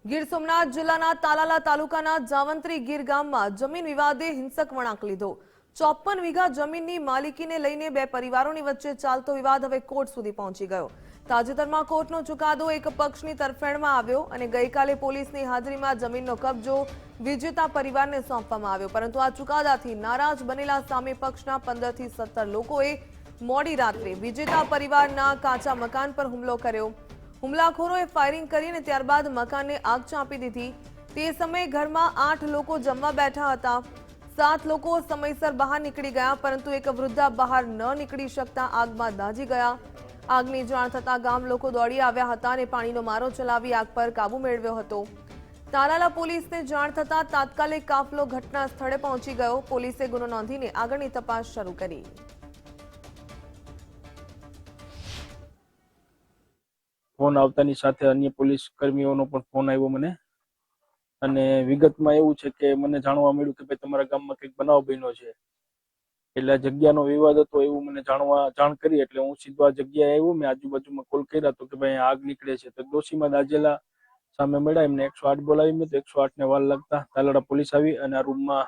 ગીર સોમનાથ જિલ્લાના તાલાલા તાલુકાના જાવંત્રી ગીર ગામમાં જમીન વિવાદે હિંસક વળાંક લીધો। 54 વીઘા જમીનની માલિકીને લઈને બે પરિવારોની વચ્ચે ચાલતો વિવાદ હવે કોર્ટ સુધી પહોંચી ગયો। તાજેતરમાં કોર્ટનો ચુકાદો એક પક્ષની તરફેણમાં આવ્યો અને ગઈકાલે પોલીસની હાજરીમાં જમીનનો કબજો વિજેતા પરિવારને સોંપવામાં આવ્યો, પરંતુ આ ચુકાદાથી નારાજ બનેલા સામે પક્ષના 15 થી 17 લોકોએ મોડી રાત્રે વિજેતા પરિવારના કાચા મકાન પર હુમલો કર્યો। હુમલાખોરોએ ફાયરિંગ કરી અને ત્યારબાદ મકાનને આગ ચાંપી દીધી। તે સમયે ઘરમાં 8 લોકો જમવા બેઠા હતા। 7 લોકો સમયસર બહાર નીકળી ગયા, પરંતુ એક વૃદ્ધા બહાર ન નીકળી શકતા આગમાં દાઝી ગયા। આગની જાણ થતાં ગામ લોકો દોડી આવ્યા હતા અને પાણીનો મારો ચલાવી આગ પર કાબુ મેળવ્યો હતો। તાલાલા પોલીસને જાણ થતાં તાત્કાલિક કાફલો ઘટના સ્થળે પહોંચી ગયો। પોલીસે ગુનો નોંધીને આગળની તપાસ શરૂ કરી। ફોન આવતાની સાથે અન્ય પોલીસ કર્મીઓનો પણ ફોન આવ્યો મને, અને વિગતમાં એવું છે કે મને જાણવા મળ્યું કે ભાઈ તમારા ગામમાં કંઈક બનાવ બન્યો છે, એટલે જગ્યાનો વિવાદ હતો એવું મને જાણ કરી। એટલે હું સીધો આ જગ્યાએ આવ્યો। મેં આજુબાજુમાં કોલ કર્યા તો કે ભાઈ આગ નીકળે છે, તો ડોશીમાં દાજેલા સામે મળ્યા। એમને 108 બોલાવી મેં, તો 108 ને વાર લાગતા તાલાળા પોલીસ આવી અને આ રૂમમાં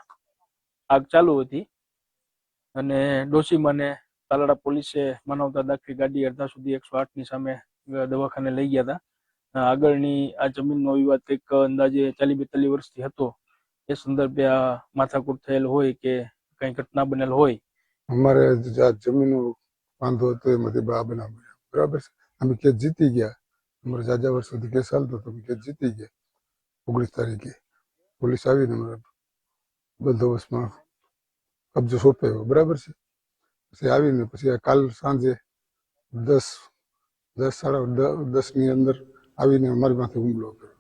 આગ ચાલુ હતી અને ડોશીમાને તાલાળા પોલીસે માનવતા દાખવી ગાડી અડધા સુધી 108 ની સામે દવાખાને લઈ ગયા હતા। આગળની આ જમીનનો વિવાદ કંઈક અંદાજે 40-42 વર્ષથી હતો। એ સંદર્ભે આ માથાકૂટ થયેલ હોય કે કઈ ઘટના બનેલ હોય। અમારે જમીનનો વાંધો હતો એમાંથી આ બનાવ બન્યો, બરાબર છે। અમે કેસ જીતી ગયા। અમારે જાજા વર્ષોથી કેસ ચાલતો હતો, કેસ જીતી ગયા। 19 તારીખે પોલીસ આવીને અમારે બંદોબસ્તમાં કબજો સોંપ્યો, બરાબર છે। પછી આવીને પછી કાલ સાંજે 10 સાડા 10 ની અંદર આવીને અમારી માથે હુમલો કર્યો।